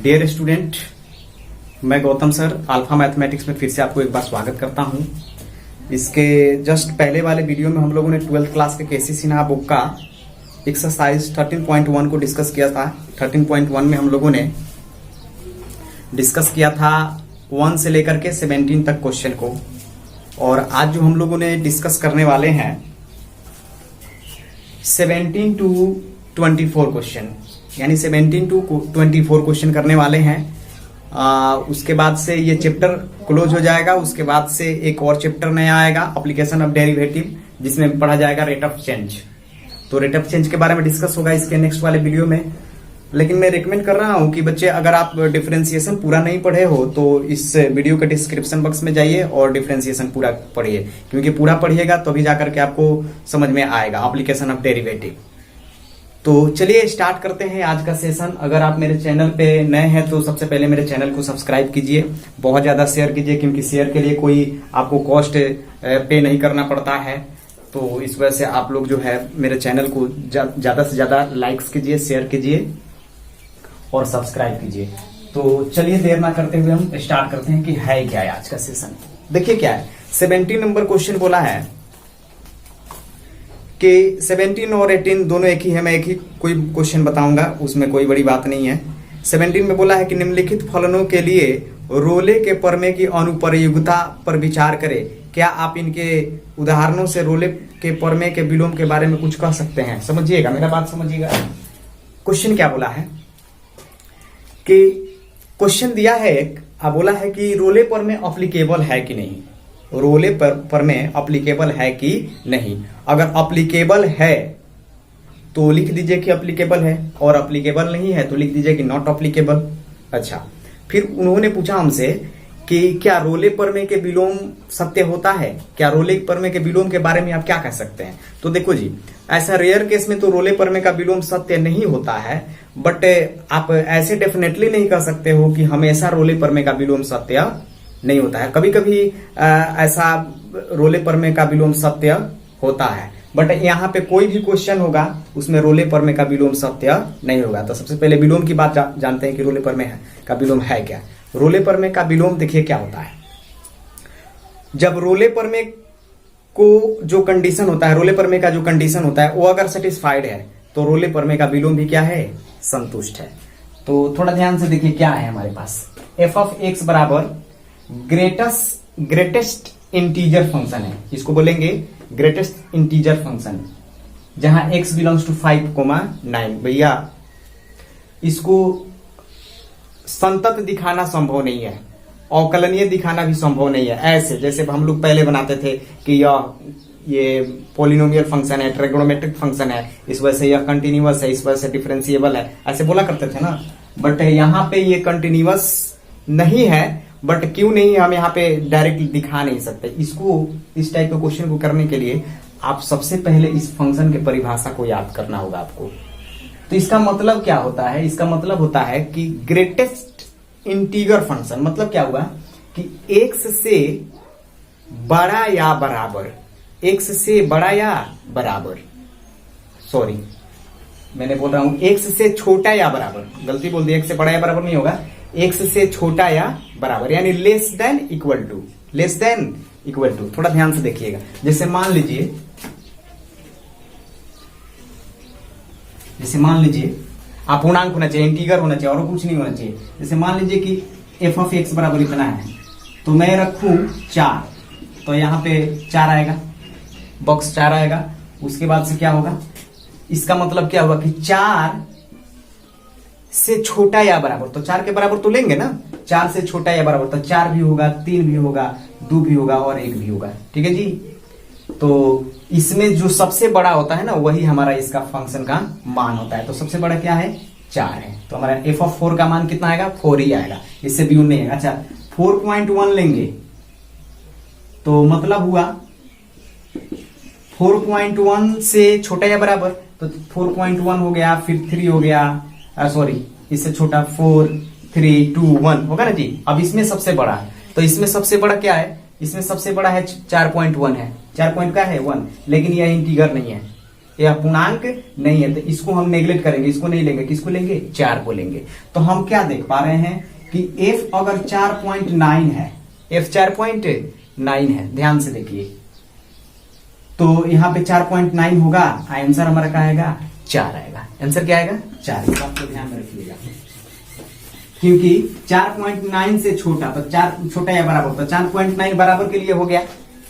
Dear student, मैं Gautam sir alpha mathematics में फिर से आपको एक बार स्वागत करता हूं। इसके जस्ट पहले वाले वीडियो में हम लोगों ने 12th क्लास के केसी सिन्हा बुक का एक्सरसाइज 13.1 को डिस्कस किया था। 13.1 में हम लोगों ने डिस्कस किया था 1 से लेकर के 17 तक क्वेश्चन को, और आज जो हम लोगों ने डिस्कस करने वाले हैं 17 to 24 क्वेश्चन, यानी 17 to 24 क्वेश्चन करने वाले हैं। उसके बाद से ये चैप्टर क्लोज हो जाएगा। उसके बाद से एक और चैप्टर नया आएगा, एप्लीकेशन ऑफ डेरिवेटिव, जिसमें पढ़ा जाएगा रेट ऑफ चेंज। तो रेट ऑफ चेंज के बारे में डिस्कस होगा इसके नेक्स्ट वाले वीडियो में। लेकिन मैं रिकमेंड कर रहा हूं कि बच्चे, अगर आप डिफरेंशिएशन पूरा नहीं पढ़े हो तो इस वीडियो के डिस्क्रिप्शन बॉक्स में जाइए और डिफरेंशिएशन पूरा पढ़िए, क्योंकि पूरा पढ़िएगा तभी जाकर के आपको समझ में आएगा एप्लीकेशन ऑफ डेरिवेटिव। तो चलिए स्टार्ट करते हैं आज का सेशन। अगर आप मेरे चैनल पे नए हैं तो सबसे पहले मेरे चैनल को सब्सक्राइब कीजिए, बहुत ज्यादा शेयर कीजिए, क्योंकि शेयर के लिए कोई आपको कॉस्ट पे नहीं करना पड़ता है। तो इस वजह से आप लोग जो है मेरे चैनल को ज्यादा से ज्यादा लाइक्स कीजिए, शेयर कीजिए और सब्सक्राइब कीजिए। तो चलिए देर ना करते हुए हम स्टार्ट करते हैं कि है क्या है आज का सेशन। देखिए क्या है, 17 नंबर क्वेश्चन बोला है कि 17 और 18 दोनों एक ही है। मैं एक ही कोई क्वेश्चन बताऊंगा, उसमें कोई बड़ी बात नहीं है। 17 में बोला है कि निम्नलिखित फलनों के लिए रोले के प्रमेय की अनुप्रयोगिता पर विचार करें। क्या आप इनके उदाहरणों से रोले के प्रमेय के विलोम के बारे में कुछ कह सकते हैं? समझिएगा, मेरा बात समझिएगा। क्वेश्चन क्या बोला है कि क्वेश्चन दिया है एक, बोला है कि रोले प्रमेय एप्लीकेबल है कि नहीं। रोले प्रमेय एप्लीकेबल है कि नहीं। अगर एप्लीकेबल है तो लिख दीजिए कि एप्लीकेबल है, और एप्लीकेबल नहीं है तो लिख दीजिए कि नॉट एप्लीकेबल। अच्छा, फिर उन्होंने पूछा हमसे कि क्या रोले प्रमेय के विलोम सत्य होता है? क्या रोले प्रमेय के विलोम के बारे में आप क्या कह सकते हैं? तो देखो जी, ऐसा रेयर केस में तो रोले प्रमेय का विलोम सत्य नहीं होता है, बट आप ऐसे डेफिनेटली नहीं कह सकते हो कि हमेशा रोले प्रमेय का विलोम सत्य नहीं होता है। कभी कभी ऐसा रोले प्रमेय का विलोम सत्य होता है, बट यहाँ पे कोई भी क्वेश्चन होगा उसमें रोले प्रमेय का विलोम सत्य नहीं होगा। तो सबसे पहले विलोम की बात जानते हैं कि रोले प्रमेय का विलोम है क्या। रोले प्रमेय का विलोम देखिए क्या होता है। जब रोले प्रमेय को जो कंडीशन होता है, रोले प्रमेय का जो कंडीशन होता है वो अगर सेटिस्फाइड है तो रोले प्रमेय का विलोम भी क्या है? संतुष्ट है। तो थोड़ा ध्यान से देखिए क्या है हमारे पास। एफ ऑफ एक्स बराबर ग्रेटेस्ट इंटीजर फंक्शन है। इसको बोलेंगे ग्रेटेस्ट इंटीजर फंक्शन, जहां x बिलोंग्स टू 5,9। भैया इसको संतत दिखाना संभव नहीं है, अवकलनीय दिखाना भी संभव नहीं है। ऐसे जैसे हम लोग पहले बनाते थे कि ये पॉलिनोमियल फंक्शन है, ट्रिगोनोमेट्रिक फंक्शन है, इस वजह से यह कंटिन्यूअस है, इस वजह से डिफरेंशिएबल है, ऐसे बोला करते थे ना। बट यहाँ पे ये कंटिन्यूअस नहीं है। बट क्यों नहीं, हम यहाँ पे डायरेक्टली दिखा नहीं सकते इसको। इस टाइप के क्वेश्चन को करने के लिए आप सबसे पहले इस फंक्शन के परिभाषा को याद करना होगा आपको। तो इसका मतलब क्या होता है? इसका मतलब होता है कि ग्रेटेस्ट इंटीजर फंक्शन, मतलब क्या हुआ कि x से बड़ा या बराबर, x से बड़ा या बराबर, सॉरी मैंने बोल रहा हूं x से छोटा या बराबर, गलती बोल दी, x से बड़ा या बराबर नहीं होगा, x से छोटा या बराबर, यानी less than equal to, less than equal to. थोड़ा ध्यान से देखिएगा। जैसे मान लीजिए आप पूर्णांक होना चाहिए, इंटीगर होना चाहिए, और कुछ नहीं होना चाहिए। जैसे मान लीजिए कि एफ ऑफ एक्स बराबर इतना है, तो मैं रखूं 4, तो यहां पे 4 आएगा, बॉक्स 4 आएगा। उसके बाद से क्या होगा? इसका मतलब क्या होगा कि 4 से छोटा या बराबर, तो 4 के बराबर तो लेंगे ना। 4 से छोटा या बराबर, तो 4 भी होगा, 3 भी होगा, 2 भी होगा और 1 भी होगा। ठीक है जी। तो इसमें जो सबसे बड़ा होता है ना, वही हमारा इसका फंक्शन का मान होता है। तो सबसे बड़ा क्या है? 4 है। तो हमारा एफ ऑफ 4 का मान कितना आएगा? 4 ही आएगा, इससे भी नहीं है। अच्छा, 4.1 लेंगे तो मतलब हुआ 4.1 से छोटा या बराबर, तो 4.1 हो गया, फिर 3 हो गया, सॉरी इससे छोटा 4, 3, 2, 1 होगा ना जी। अब इसमें सबसे बड़ा है, तो इसमें सबसे बड़ा क्या है? इसमें सबसे बड़ा है 4.1 है। 4 पॉइंट का है 1, लेकिन यह इंटीगर नहीं है। यह पूर्णांक नहीं है, तो इसको हम नेगलेक्ट करेंगे, इसको नहीं लेंगे, किसको लेंगे, 4 को लेंगे। तो हम क्या देख पा रहे हैं कि f अगर 4.9 है, f 4.9 है, ध्यान से देखिए, तो यहां पे 4.9 होगा, आंसर हमारा क्या आएगा, 4 आएगा। आंसर क्या आएगा, 4। इस बात को ध्यान में रखिएगा, क्योंकि 4.9 से छोटा, तो 4 छोटा या बराबर, तो 4.9 बराबर के लिए हो गया,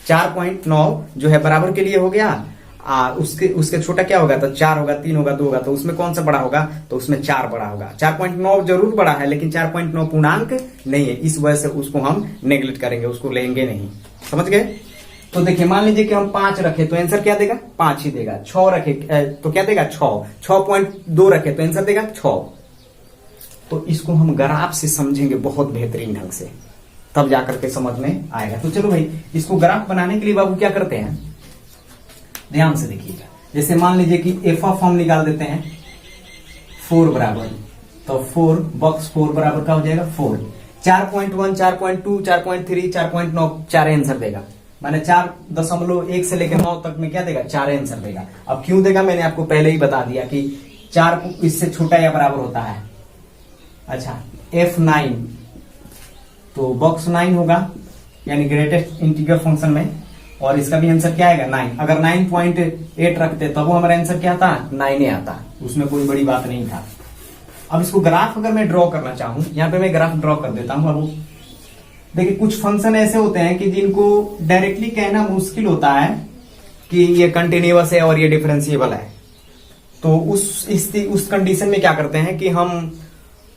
4.9 जो है बराबर के लिए हो गया, उसके छोटा क्या होगा, तो 4 होगा, 3 होगा, 2 होगा, तो उसमें कौन सा बड़ा होगा, तो उसमें 4 बड़ा होगा। 4.9 जरूर बड़ा है, लेकिन 4.9 पूर्णांक नहीं है, इस वजह से उसको हम नेग्लेक्ट करेंगे, उसको लेंगे नहीं। समझ गए? तो देखिए, मान लीजिए कि हम 5 रखे तो आंसर क्या देगा, 5 ही देगा। 6 रखे तो क्या देगा, 6। 6.2 रखे तो आंसर देगा 6। तो इसको हम ग्राफ से समझेंगे बहुत बेहतरीन ढंग से, तब जाकर के समझ में आएगा। तो चलो भाई, इसको ग्राफ बनाने के लिए बाबू क्या करते हैं, ध्यान से देखिएगा। जैसे मान लीजिए कि एफ ऑफ हम निकाल देते हैं 4 बराबर, तो 4 बॉक्स 4 बराबर का हो जाएगा 4। 4.1, 4.2, 4.3, 4.9 4 आंसर देगा, माने 4.1 से लेकर 9 तक में क्या देगा, 4 आंसर देगा। अब क्यों देगा, मैंने आपको पहले ही बता दिया कि 4 इससे छोटा या बराबर होता है। अच्छा, F9 तो बॉक्स 9 होगा, यानी ग्रेटेस्ट इंटीजर फंक्शन में, और इसका भी आंसर क्या आएगा, 9। अगर 9.8 रखते तब वो हमारा आंसर क्या आता, 9 ही आता, उसमें कोई बड़ी बात नहीं था। अब इसको ग्राफ अगर मैं ड्रॉ करना चाहूं, यहां पे मैं ग्राफ ड्रॉ कर देता हूं। अब देखिए, कुछ फंक्शन ऐसे होते हैं कि जिनको डायरेक्टली कहना मुश्किल होता है कि ये कंटिन्यूअस है और ये डिफरेंशिएबल है। तो उस कंडीशन में क्या करते हैं कि हम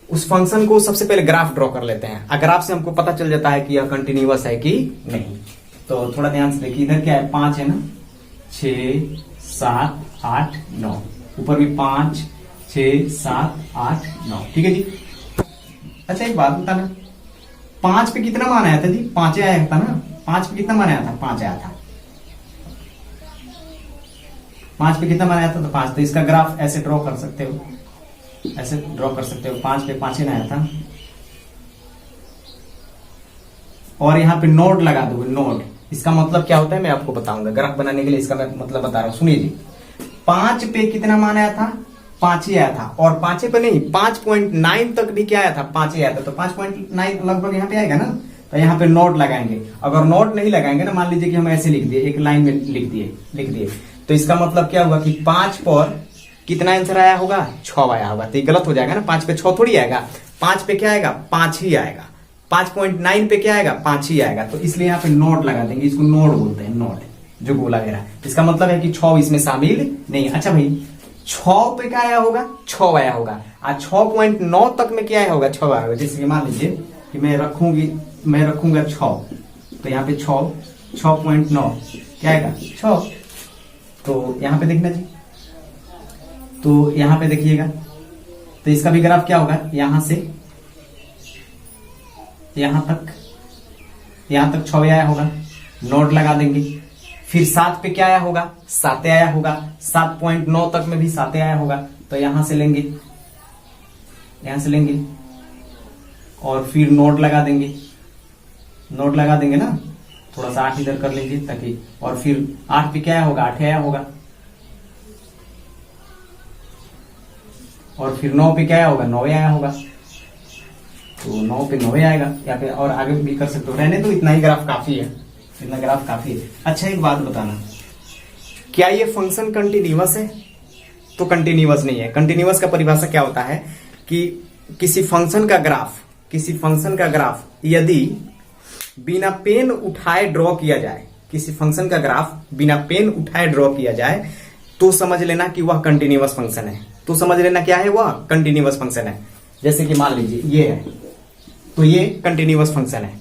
उस फंक्शन को सबसे पहले ग्राफ ड्रॉ कर लेते हैं। ग्राफ से हमको पता चल जाता है कि यह कंटिन्यूअस है कि नहीं। तो थोड़ा ध्यान से देखिए, इधर क्या है, 5 है ना, 6, 7, 8, 9, ऊपर भी 5, 6, 7, 8, 9, ठीक है जी। अच्छा, एक बात बताना, 5 पे कितना मान आया था जी, 5 आया था ना, 5 पे कितना मान आया था, 5 आया था। 5 पे कितना मान आया था, तो 5। तो इसका ग्राफ ऐसे ड्रॉ कर सकते हो, ऐसे ड्रॉ कर सकते हो, 5 पे 5 ही ना आया था, और यहाँ पे नोड लगा दो, नोड। इसका मतलब क्या होता है मैं आपको बताऊंगा, ग्राफ बनाने के लिए इसका मैं मतलब बता रहा हूं, सुनिए जी। 5 पे कितना मान आया था, 5 ही आया था, और 5 पे नहीं, 5.9 तक भी क्या आया था, 5 ही आया था। तो 5.9 लगभग यहाँ पे आएगा ना, तो यहाँ पे नोट लगाएंगे। अगर नोट नहीं लगाएंगे ना, मान लीजिए कि हम ऐसे लिख दिए, एक लाइन में लिख दिए, तो इसका मतलब क्या हुआ कि 5 पर कितना आंसर आया होगा, 6 आया होगा। तो ये गलत हो जाएगा ना, 5 पे 6 थोड़ी आएगा, 5 पे क्या आएगा, 5 ही आएगा। 5.9 पे क्या आएगा, 5 ही आएगा। तो इसलिए यहाँ पे नोट लगा देंगे, इसको नोट बोलते हैं, नोट जो गोला घेरा। इसका मतलब है कि 6 इसमें शामिल नहीं। अच्छा भाई, 6 पे क्या आया होगा, 6 आया होगा, और 6.9 तक में क्या आया होगा, 6 आया होगा। जैसे मान लीजिए कि मैं रखूंगा 6, तो यहाँ पे 6.9 क्या आएगा, 6। तो यहाँ पे देखना जी, तो यहाँ पे देखिएगा, तो इसका भी ग्राफ क्या होगा, यहां से यहां तक 6 आया होगा, नोट लगा देंगे। फिर 7 पे क्या आया होगा, 7 आया होगा। 7.9 तक में भी 7 आया होगा, तो यहां से लेंगे, और फिर नोट लगा देंगे ना, थोड़ा सा 8 इधर कर लेंगे ताकि, और फिर 8 पे क्या आया होगा, 8 आया होगा, और फिर 9 पे क्या आया होगा, 9 आया होगा। तो 9 पे 9 आएगा, या फिर और आगे भी कर सकते हो, रहने तो इतना ही ग्राफ काफी है, इतना ग्राफ काफी है। अच्छा, एक बात बताना, क्या ये फंक्शन कंटिन्यूअस है? तो कंटिन्यूअस नहीं है। कंटिन्यूअस का परिभाषा क्या होता है कि किसी फंक्शन का ग्राफ यदि बिना पेन उठाए ड्रॉ किया जाए, किसी फंक्शन का ग्राफ बिना पेन उठाए ड्रॉ किया जाए, तो समझ लेना कि वह कंटिन्यूअस फंक्शन है। तो समझ लेना क्या है, वह कंटिन्यूअस फंक्शन है। जैसे कि मान लीजिए ये है, तो ये कंटिन्यूअस फंक्शन है,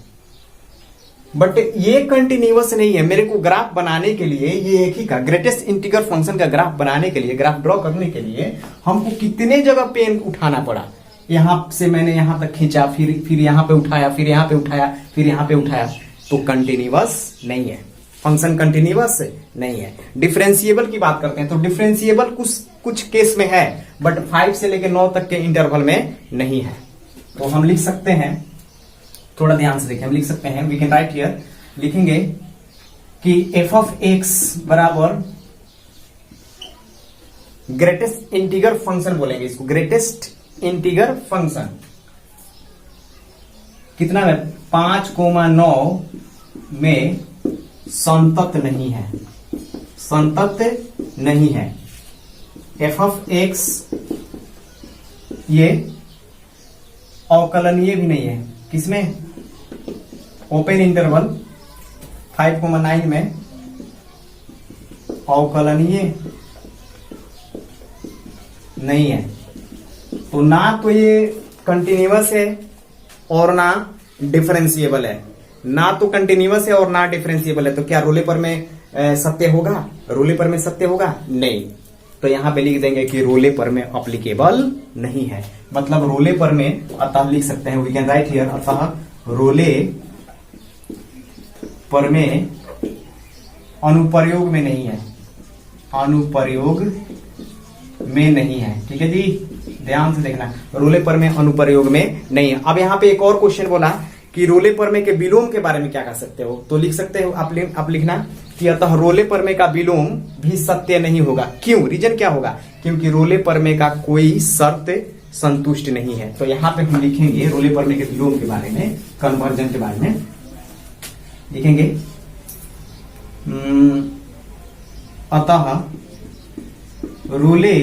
बट ये कंटिन्यूअस नहीं है। मेरे को ग्राफ बनाने के लिए, ये एक ही का ग्रेटेस्ट इंटीजर फंक्शन का ग्राफ बनाने के लिए, ग्राफ ड्रॉ करने के लिए हमको कितने जगह पेन उठाना पड़ा। यहां से मैंने यहां तक खींचा, फिर यहां पे उठाया, फिर यहां पे उठाया, फिर यहां पे उठाया, तो कंटिन्यूअस नहीं है, फंक्शन कंटिन्यूअस नहीं है। डिफरेंशिएबल की बात करते हैं, तो डिफरेंशिएबल कुछ केस में है, बट 5 से लेकर 9 तक के इंटरवल में नहीं है। तो हम लिख सकते हैं, थोड़ा ध्यान से देखें, हम लिख सकते हैं, वी कैन राइट हियर, लिखेंगे कि f ऑफ x बराबर ग्रेटेस्ट इंटीगर फंक्शन बोलेंगे इसको, ग्रेटेस्ट इंटीगर फंक्शन। कितना है? 5,9 में संतत नहीं है, संतत नहीं है। एफ ऑफ एक्स ये अवकलनीय भी नहीं है। किसमें? ओपन इंटरवल 5,9 में अवकलनीय नहीं है। तो ना तो ये कंटिन्यूअस है और ना डिफरेंशिएबल है, ना तो कंटिन्यूअस है और ना डिफरेंशिएबल है। तो क्या रोलेपर में सत्य होगा? रोलेपर में सत्य होगा? नहीं। तो यहां पे लिख देंगे कि रोलेपर में अप्लीकेबल नहीं है। मतलब रोलेपर में, अतः लिख सकते हैं, वी कैन राइट हियर, अतः रोले पर में अनुप्रयोग में नहीं है, अनुप्रयोग में नहीं है। ठीक है जी, ध्यान से देखना, रोले पर में अनुप्रयोग में नहीं है। अब यहाँ पे एक और क्वेश्चन बोला कि रोले परमे के विलोम के बारे में क्या कह सकते हो? तो लिख सकते हो आप लिखना कि अतः रोले परमे का विलोम भी सत्य नहीं होगा। क्यों? रीजन क्या होगा? क्योंकि रोले परमे का कोई शर्त संतुष्ट नहीं है। तो यहाँ पे हम लिखेंगे रोले परमे के विलोम के बारे में, कन्वर्जन के बारे में लिखेंगे, अतः रोले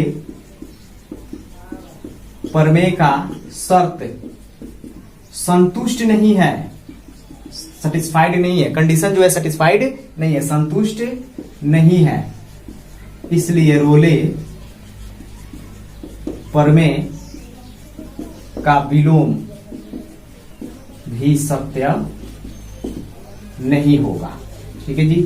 परमे का शर्त संतुष्ट नहीं है, सेटिस्फाइड नहीं है। कंडीशन जो है सेटिस्फाइड नहीं है, संतुष्ट नहीं है। इसलिए रोले परमे का विलोम भी सत्य नहीं होगा। ठीक है जी,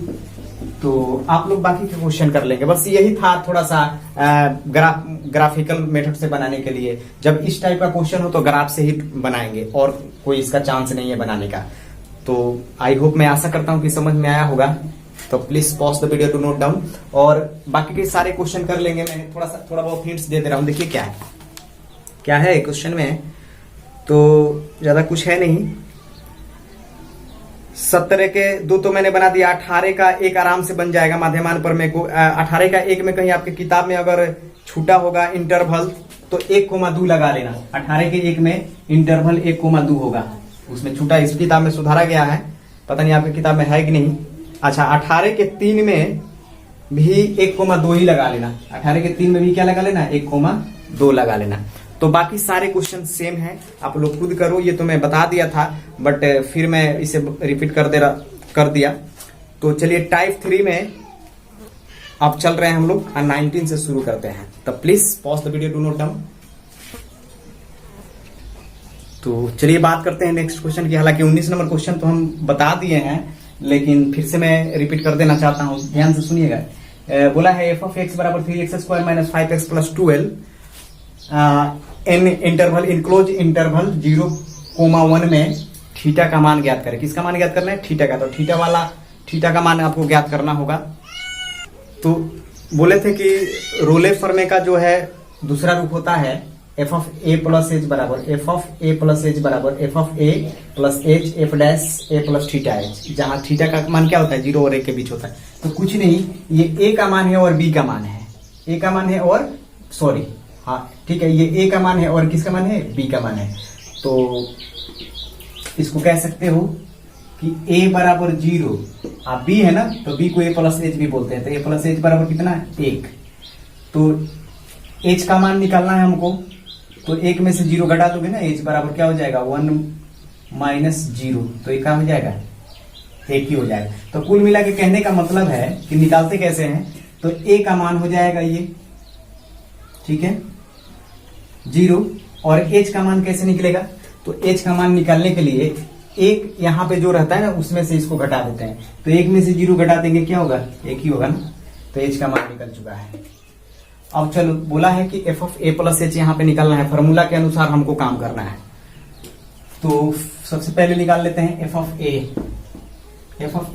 तो आप लोग बाकी के क्वेश्चन कर लेंगे। बस यही था थोड़ा सा ग्राफिकल मेथड से बनाने के लिए। जब इस टाइप का क्वेश्चन हो तो ग्राफ से ही बनाएंगे और कोई इसका चांस नहीं है बनाने का। तो आई होप, मैं आशा करता हूं कि समझ में आया होगा। तो please pause the video to note down, और बाकी के सारे क्वेश्चन कर लेंगे। मैं थोड़ा बहुत हिंट्स दे रहा हूं। देखिए क्या है क्वेश्चन में, तो ज्यादा कुछ है नहीं। 17 के 2 तो मैंने बना दिया, 18 का 1 आराम से बन जाएगा माध्यमान पर मेरे को। 18 का 1 में कहीं आपकी किताब में अगर छूटा होगा इंटरवल तो 1,2 लगा लेना। 18 के 1 में इंटरवल 1,2 होगा, उसमें छूटा। इस किताब में सुधारा गया है, पता नहीं आपकी किताब में है कि नहीं। अच्छा, 18 के 3 में भी 1,2 ही लगा लेना। 18 के 3 में भी क्या लगा लेना? 1,2 लगा लेना। तो बाकी सारे क्वेश्चन सेम हैं, आप लोग खुद करो। ये तो मैं बता दिया था, बट फिर मैं इसे रिपीट कर दिया। तो चलिए टाइप 3 में अब चल रहे हैं हम लोग, 19 से शुरू करते हैं। तो please pause the video to note down. तो चलिए बात करते हैं नेक्स्ट क्वेश्चन की। हालांकि 19 नंबर क्वेश्चन तो हम बता दिए हैं, लेकिन फिर से मैं रिपीट कर देना चाहता हूं, ध्यान से सुनिएगा। बोला है एफ ऑफ एक्स बराबर 3x² माइनस 5x प्लस 12 इन इंटरवल, इनक्लोज इंटरवल 0,1 में थीटा का मान ज्ञात करें। किसका मान ज्ञात करना है? थीटा का। तो थीटा का मान आपको ज्ञात करना होगा। तो बोले थे कि रोले फर्मे का जो है दूसरा रूप होता है F of A plus H बराबर F of A plus H बराबर F of A plus H F dash A plus theta H, जहां थीटा का मान क्या होता है? 0 और 1 के बीच होता है। तो कुछ नहीं, ये ए का मान है और बी का मान है। ए का मान है और सॉरी, हाँ ठीक है, ये ए का मान है और किसका मान है? बी का मान है। तो इसको कह सकते हो कि ए बराबर 0, आप बी है ना, तो बी को ए प्लस एच भी बोलते हैं। तो ए प्लस एच बराबर कितना है? 1। तो एच का मान निकालना है हमको, तो 1 में से 0 घटा दोगे ना, एच बराबर क्या हो जाएगा? 1 माइनस 0। तो ये क्या हो जाएगा? 1 ही हो जाएगा। तो कुल मिला के कहने का मतलब है कि निकालते कैसे हैं, तो ए का मान हो जाएगा ये, ठीक है, 0। और एच का मान कैसे निकलेगा? तो एच का मान निकालने के लिए एक यहाँ पे जो रहता है ना, उसमें से इसको घटा देते हैं। तो 1 में से 0 घटा देंगे, क्या होगा? 1 ही होगा ना। तो एच का मान निकल चुका है। अब चलो, बोला है कि F of A plus H यहाँ पे निकालना है, फॉर्मूला के अनुसार हमको काम करना है। तो सबसे पहले निकाल लेते हैं F of A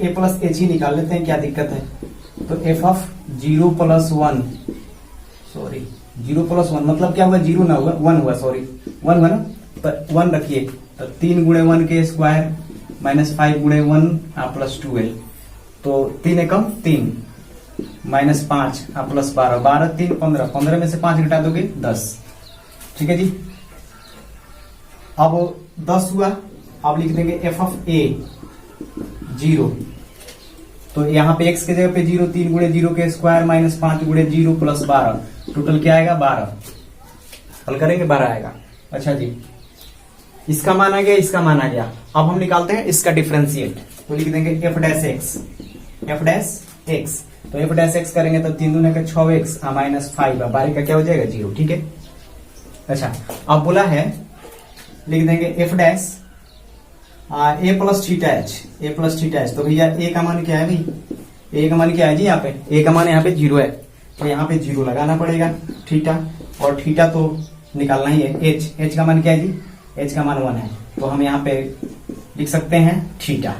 plus H ही निकाल लेते हैं, क्या दिक्कत है? तो F of 0 plus 1, sorry 0 plus 1 मतलब क्या हुआ? 0 ना हुआ, 1 हुआ, सॉरी 1 हुआ ना। तो 1 रखिए, तो 3 गुणे 1 के स्क्वायर माइनस 5 गुणे 1 प्लस 12। तो 3 एकम 3, -5 प्लस 12, 12 3 15, 15 में से 5 घटा दोगे 10। ठीक है जी, अब 10 हुआ। अब लिख देंगे एफ ऑफ ए 0, तो यहाँ पे x के जगह पे 0, 3 गुणे 0 के स्क्वायर माइनस 5 गुणे 0 प्लस 12, टोटल क्या आएगा 12। हल करेंगे 12 आएगा। अच्छा जी, इसका मान आ गया, इसका मान आ गया। अब हम निकालते हैं इसका डिफरेंशिएट, तो लिख देंगे F dash x, F dash x, तो एफ डैश एक्स करेंगे तो 3 दूने का 6x माइनस 5, 12 का क्या हो जाएगा 0। ठीक है। अच्छा, अब बोला है लिख देंगे F dash A plus theta H, A plus theta H, तो भैया ए का मान क्या है भाई, ए का मान क्या है जी, यहाँ पे ए का मान यहाँ पे 0 है, तो यहाँ पे 0 लगाना पड़ेगा थीटा, और थीटा तो निकालना ही है। एच, एच का मान क्या है जी, एच का मान 1 है, तो हम यहाँ पे लिख सकते हैं थीटा।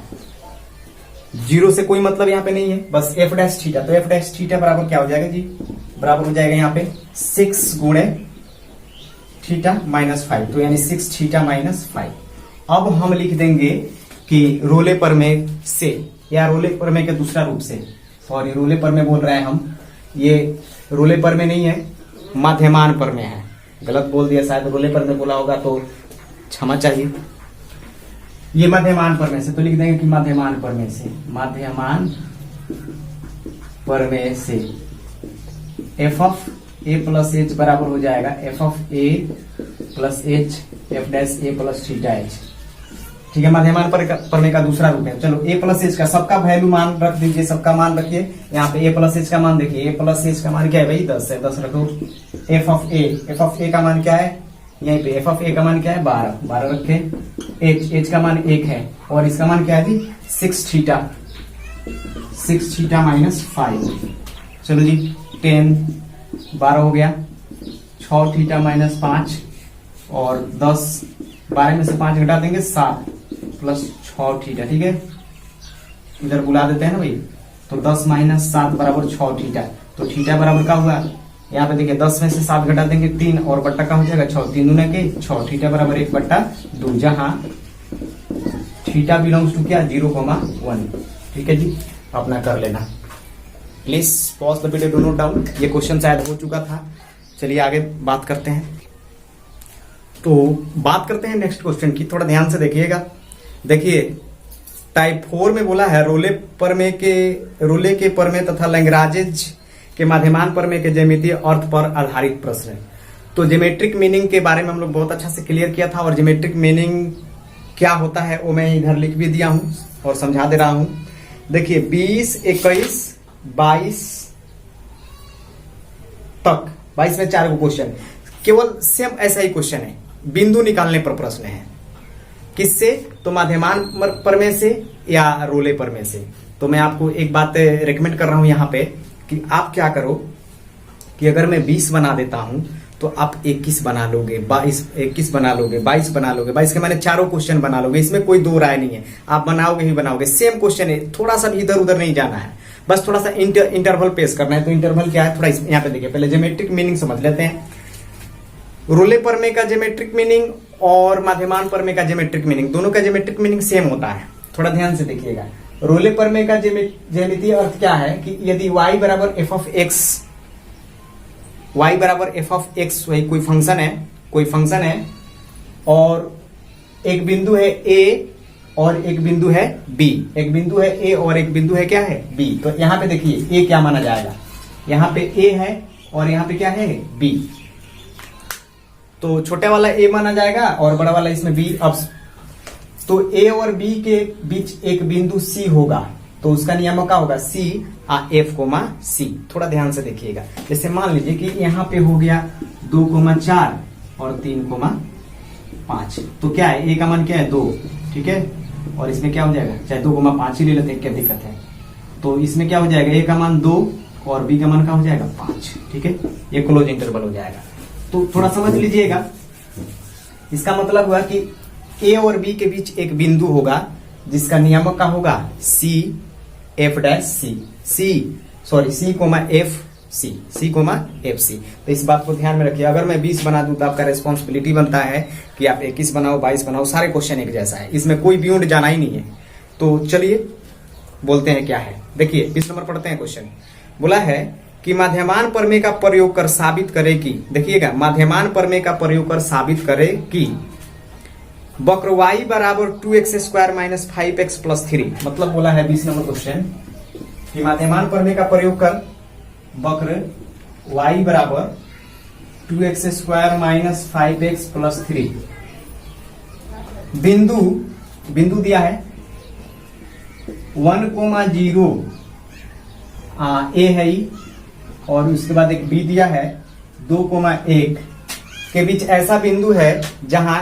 0 से कोई मतलब यहाँ पे नहीं है, बस एफ डैश थीटा, तो एफ डैश थीटा बराबर क्या हो जाएगा जी, बराबर हो जाएगा यहाँ पे 6 गुणे थीटा माइनस 5, तो यानी 6 थीटा माइनस 5। अब हम लिख देंगे कि रोले प्रमेय से, या रोले प्रमेय के दूसरा रूप से, सॉरी रोले प्रमेय बोल रहे हैं हम, ये रोले प्रमेय नहीं है, माध्यमान प्रमेय है, गलत बोल दिया शायद, रोले प्रमेय बोला होगा तो क्षमा चाहिए। ये माध्यमान प्रमेय से, तो लिख देंगे कि माध्यमान प्रमेय से, माध्यमान प्रमेय से F of A plus H बराबर हो जाएगा F of A plus H F dash A plus theta H. ठीक है, माध्यमान प्रमेय का दूसरा रूप है। चलो ए प्लस एच का सबका वैल्यू मान रख दीजिए, सबका मान रखिए। यहाँ पे ए प्लस एच का मान देखिए, ए प्लस एच का मान क्या है भाई 10 है, 10 रखो। F of A, F of A का मान क्या है, यहीं पे एफ ऑफ ए का मान क्या है 12, 12 रखे। एच, एच का मान 1 है, और इसका मान क्या है जी 6 थीटा, 6 थीटा माइनस 5। चलो जी 10, 12 हो गया, 6 थीटा माइनस 5 और 10, 12 में से 5 घटा देंगे 7 प्लस 6 थीटा। ठीक है, इधर बुला देते हैं ना भाई, तो 10 माइनस 7 बराबर 6 थीटा, तो थीटा बराबर क्या हुआ, यहाँ पे देखिए 10 में से 7 घटा देंगे 3 और बट्टा का हो जाएगा 6, 3 दूने के 6, थीटा बराबर 1/2, जहां थीटा बिलोंग्स टू क्या 0,1। ठीक है जी, अपना कर लेना। Please pause the video, do note down. ये क्वेश्चन शायद हो चुका था। चलिए आगे बात करते हैं। तो बात करते हैं नेक्स्ट क्वेश्चन की, थोड़ा ध्यान से देखिएगा। देखिए टाइप 4 में बोला है रोले के प्रमेय तथा लैग्रांज के माध्यमान प्रमेय के ज्यामितीय अर्थ पर आधारित प्रश्न है। तो ज्योमेट्रिक मीनिंग के बारे में हम लोग बहुत अच्छा से क्लियर किया था, और ज्योमेट्रिक मीनिंग क्या होता है वो मैं इधर लिख भी दिया हूं और समझा दे रहा हूं। देखिए 20, 21, 22 तक, 22 में 4 क्वेश्चन, केवल सेम ऐसा ही क्वेश्चन है, बिंदु निकालने पर प्रश्न है। किससे, तो माध्यमान प्रमेय से या रोले प्रमेय से। तो मैं आपको एक बात रेकमेंड कर रहा हूं यहाँ पे कि आप क्या करो कि अगर मैं 20 बना देता हूं तो आप 21 बना लोगे, 21 बना लोगे, 22 बना लोगे, 22 के मैंने चारों क्वेश्चन बना लोगे, इसमें कोई दो राय नहीं है, आप बनाओगे ही बनाओगे, सेम क्वेश्चन है, थोड़ा सा भी इधर उधर नहीं जाना है, बस थोड़ा सा इंटरवल पेश करना है। तो इंटरवल क्या है, थोड़ा यहाँ पे देखिए, पहले ज्योमेट्रिक मीनिंग समझ लेते हैं। रोले प्रमेय का ज्योमेट्रिक मीनिंग और माध्यमान प्रमेय का ज्योमेट्रिक मीनिंग, दोनों का ज्योमेट्रिक मीनिंग सेम होता है, थोड़ा ध्यान से देखिएगा। रोले प्रमेय का ज्यामितीय अर्थ क्या है कि यदि y बराबर एफ ऑफ एक्स, y बराबर एफ ऑफ एक्स, वही कोई फंक्शन है और एक बिंदु है a और एक बिंदु है b, एक बिंदु है a और एक बिंदु है क्या है b। तो यहाँ पे देखिए a क्या माना जाएगा, यहाँ पे a है और यहाँ पे क्या है b, तो छोटे वाला a माना जाएगा और बड़ा वाला इसमें b। अब तो a और b के बीच एक बिंदु c होगा, तो उसका नियम क्या होगा c f, c। थोड़ा ध्यान से देखिएगा, जैसे मान लीजिए कि यहाँ पे हो गया 2,4 और 3,5, तो क्या है a का मान क्या है 2, ठीक है, और इसमें क्या हो जाएगा, चाहे 2,5 ही ले लेते हैं, क्या दिक्कत है। तो इसमें क्या हो जाएगा, a का मान 2 और b का मान क्या हो जाएगा 5, ठीक है, ये क्लोज इंटरवल हो जाएगा। तो थोड़ा समझ लीजिएगा, इसका मतलब हुआ कि a और b के बीच एक बिंदु होगा जिसका नियामक का होगा c f dash c comma f c। तो इस बात को ध्यान में रखिए, अगर मैं 20 बना दूं तो आपका रेस्पॉन्सिबिलिटी बनता है कि आप 21 बनाओ, 22 बनाओ, सारे क्वेश्चन एक जैसा है, इसमें कोई बियॉन्ड जाना ही नहीं है। तो चलिए बोलते हैं क्या है। देखिए 20 नंबर पढ़ते हैं क्वेश्चन। बोला है कि माध्यमान प्रमेय का प्रयोग कर साबित करे कि, देखिएगा, माध्यमान प्रमेय का प्रयोग कर साबित करे कि वक्र y बराबर 2x² माइनस 5x प्लस 3, मतलब बोला है 20 नंबर क्वेश्चन कि माध्यमान प्रमेय का प्रयोग कर वक्र y बराबर 2x² माइनस 5x प्लस 3, बिंदु दिया है 1,0 ए है ई, और उसके बाद एक बी दिया है 2,1 के बीच ऐसा बिंदु है जहां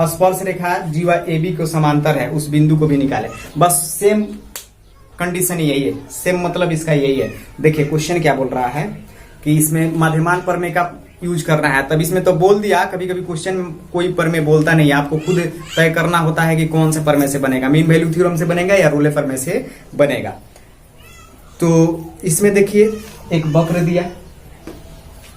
स्पर्श रेखा जीवा ए बी को समांतर है, उस बिंदु को भी निकाले। बस सेम कंडीशन यही है, सेम मतलब इसका यही है। देखिए क्वेश्चन क्या बोल रहा है कि इसमें माध्यमान प्रमेय का यूज करना है, तब इसमें तो बोल दिया। कभी कभी क्वेश्चन में कोई प्रमेय बोलता नहीं है, आपको खुद तय करना होता है कि कौन से प्रमेय से बनेगा, मीन वैल्यू थ्योरम से बनेगा या रोले प्रमेय से बनेगा। तो इसमें देखिए एक वक्र दिया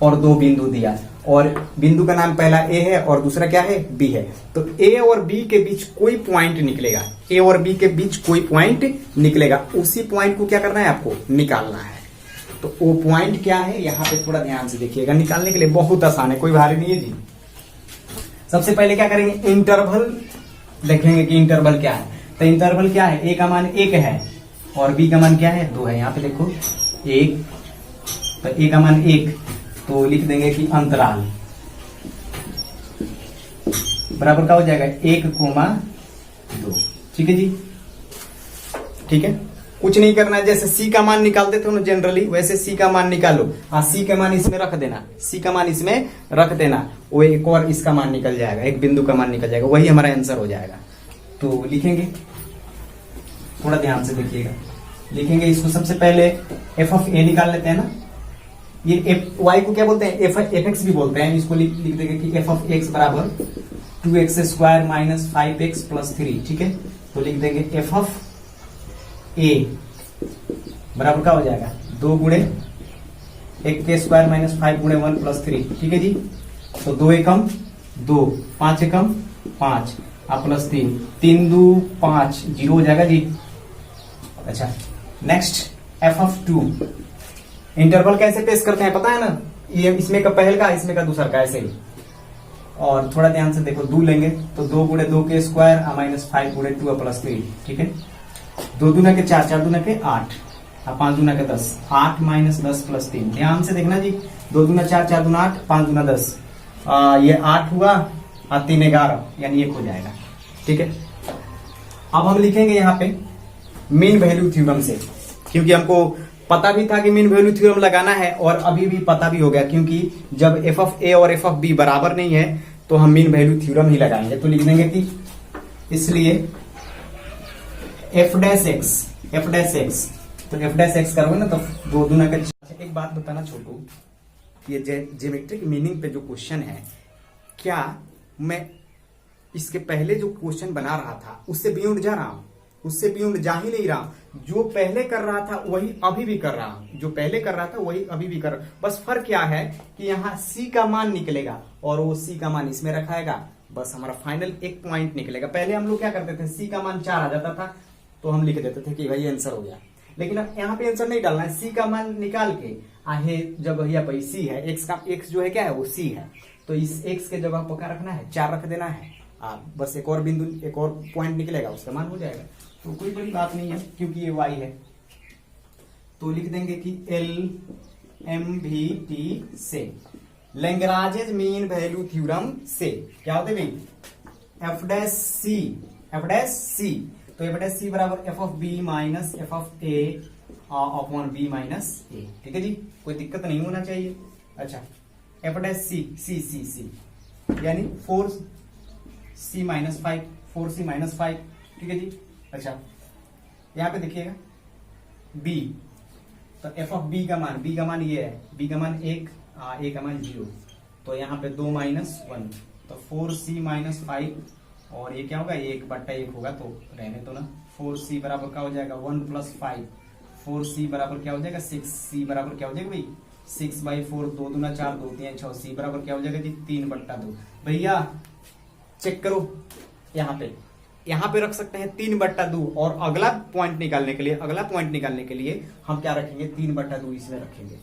और दो बिंदु दिया, और बिंदु का नाम पहला ए है और दूसरा क्या है, बी है। तो ए और बी के बीच कोई पॉइंट निकलेगा, ए और बी के बीच कोई पॉइंट निकलेगा, उसी पॉइंट को क्या करना है, आपको निकालना है। तो वो पॉइंट क्या है, यहाँ पे थोड़ा ध्यान से देखिएगा, निकालने के लिए बहुत आसान है, कोई भारी नहीं है जी। सबसे पहले क्या करेंगे, इंटरवल देखेंगे कि इंटरवल क्या है। तो इंटरवल क्या है, ए का मान 1 है और बी का मान क्या है, 2 है। यहाँ पे देखो 1, तो ए का मान 1, तो लिख देंगे कि अंतराल बराबर क्या हो जाएगा, 1,2। ठीक है जी, ठीक है। कुछ नहीं करना है, जैसे सी का मान निकालते थे ना जनरली, वैसे सी का मान निकालो। सी का मान इसमें रख देना, सी का मान इसमें रख देना, वो एक और इसका मान निकल जाएगा, एक बिंदु का मान निकल जाएगा, वही हमारा आंसर हो जाएगा। तो लिखेंगे, थोड़ा ध्यान से देखिएगा, लिखेंगे इसको। सबसे पहले एफ ऑफ ए निकाल लेते हैं ना, ये एफ वाई को क्या बोलते हैं, एफ एक्स भी बोलते हैं। इसको लिख देंगे कि एफ ऑफ एक्स बराबर 2x² माइनस 5x प्लस 3। ठीक है, तो लिख देंगे एफ ऑफ ए बराबर क्या हो जाएगा, 2 गुणे 1² माइनस 5 गुणे 1 प्लस 3। ठीक है जी, तो 2 एकम 2, 5 एकम 5 और प्लस 3, 3 2 5, 0 हो जाएगा जी। अच्छा, नेक्स्ट एफ ऑफ 2। इंटरवल कैसे पेश करते हैं पता है ना, ये इसमें का पहल का, इसमें का दूसरा का, ऐसे ही। और थोड़ा ध्यान से देखो, 2 लेंगे तो 2 गुणे 2 के स्क्वायर माइनस 5 गुणे 2 प्लस 3। ठीक है, 2 दूना के 4, 4 दूना के 8 और 5 दूना के 10, 8 माइनस 10 प्लस 3। ध्यान से देखना जी, 2 दूना 4, 4 दूना 8, 5 दूना 10, ये 8 हुआ और 3 11, यानी 1 हो जाएगा। ठीक है, अब हम लिखेंगे यहाँ पे मीन वैल्यू थ्योरम से, क्योंकि हमको पता भी था कि मीन वैल्यू थ्योरम लगाना है, और अभी भी पता भी हो गया, क्योंकि जब एफ ऑफ ए और एफ ऑफ बी बराबर नहीं है तो हम मीन वैल्यू थ्योरम ही लगाएंगे। तो लिख देंगे कि इसलिए एफ डैश एक्स, तो एफ डैश एक्स करोगे ना तो 2 दूना का। एक बात बताना छोटू, ये ज्योमेट्रिक मीनिंग पे जो क्वेश्चन है, क्या मैं इसके पहले जो क्वेश्चन बना रहा था उससे बियॉन्ड जा रहा हूं, उससे बियॉन्ड जा ही नहीं रहा। जो पहले कर रहा था वही अभी भी कर रहा हूं, जो पहले कर रहा था वही अभी भी कर रहा हूं। बस फर्क क्या है कि यहाँ सी का मान निकलेगा और वो सी का मान इसमें रखाएगा, बस हमारा फाइनल एक पॉइंट निकलेगा। पहले हम लोग क्या करते थे, सी का मान 4 आ जाता था तो हम लिख देते थे कि भाई आंसर हो गया, लेकिन अब यहाँ पे आंसर नहीं डालना है, सी का मान निकाल के आहे, जब भैया भाई सी है, एक्स का एक्स जो है क्या है, वो सी है, तो इस एक्स के जगह पर क्या रखना है, 4 रख देना है। बस एक और बिंदु, एक और पॉइंट निकलेगा, उसका मान हो जाएगा। तो कोई बड़ी बात नहीं है, क्योंकि ये y है। तो लिख देंगे कि LMVT से, लैग्रांज मीन वैल्यू थ्योरम से क्या होते भाई, एफ डैश सी। तो एफ डैश सी बराबर F of B minus F of A upon B minus A. ठीक है जी, कोई दिक्कत नहीं होना चाहिए। अच्छा, एफ डैश सी यानी 4c माइनस 5, 4c माइनस 5। ठीक है जी। अच्छा, यहाँ पे देखिएगा b, तो f ऑफ b का मान ये है, b का मान 1, a का मान 0, तो यहाँ पे 2 माइनस 1, तो 4c माइनस 5, और ये क्या होगा, 1/1 होगा, तो रहने तो ना। 4c बराबर क्या हो जाएगा, 1 प्लस 5, 4c बराबर क्या हो जाएगा 6, c बराबर क्या हो जाएगा भाई 6/4, 2 दूना 4, 2 3 6, c बराबर क्या हो जाएगा जी 3/2। भैया चेक करो यहाँ पे यहां पे रख सकते हैं 3/2 और अगला पॉइंट निकालने के लिए हम क्या रखेंगे 3/2 इसमें रखेंगे।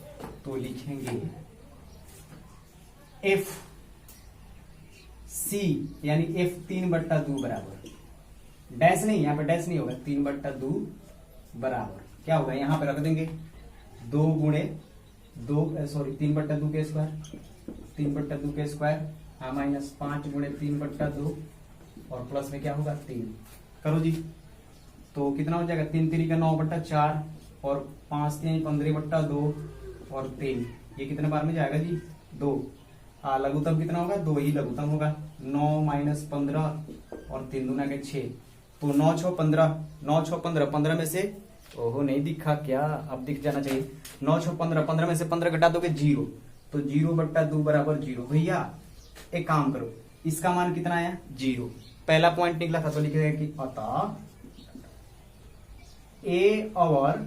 तो लिखेंगे एफ सी यानी एफ 3/2 बराबर डैश नहीं, यहां पे डैश नहीं होगा, 3/2 बराबर क्या होगा, यहां पे रख देंगे 2 गुणे 2 3/2 के स्क्वायर हाँ माइनस 5 गुणे 3/2 और प्लस में क्या होगा 3 करो जी। तो कितना हो जाएगा 3 3 का 9/4 और 5 3 15/2 और 3 ये कितने बार में जाएगा जी 2। लघुत्तम कितना होगा 2 ही लघुत्तम होगा 9 - 15 और 3 दूना के 6 तो 9 6 15 9 6 15 15 में से ओहो नहीं दिखा क्या, अब दिख जाना चाहिए 9 6 15 15 में से 15 घटा दोगे 0 तो 0/2 बराबर 0। भैया एक काम करो इसका मान कितना आया 0 पहला पॉइंट निकला था तो लिखेगा कि अतः ए और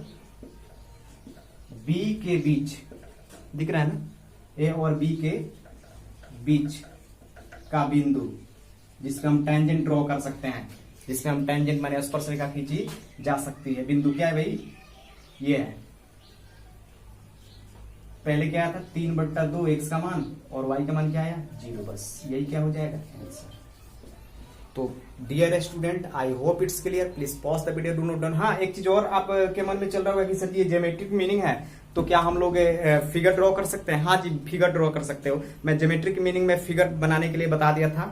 बी के बीच दिख रहा है ना, ए और बी के बीच का बिंदु जिसका हम टेंजेंट ड्रॉ कर सकते हैं, जिसमें हम टेंजेंट माने स्पर्शरेखा खींची जा सकती है। बिंदु क्या है भाई ये है, पहले क्या आया था 3/2 एक्स का मान और वाई का मान क्या आया 0, बस यही क्या हो जाएगा आंसर। तो dear student I hope it's clear, please pause the video, do note done. हाँ एक चीज और आपके मन में चल रहा होगा कि सर ये ज्योमेट्रिक मीनिंग है तो क्या हम लोग फिगर ड्रॉ कर सकते हैं। हाँ जी फिगर ड्रॉ कर सकते हो, मैं ज्योमेट्रिक मीनिंग में फिगर बनाने के लिए बता दिया था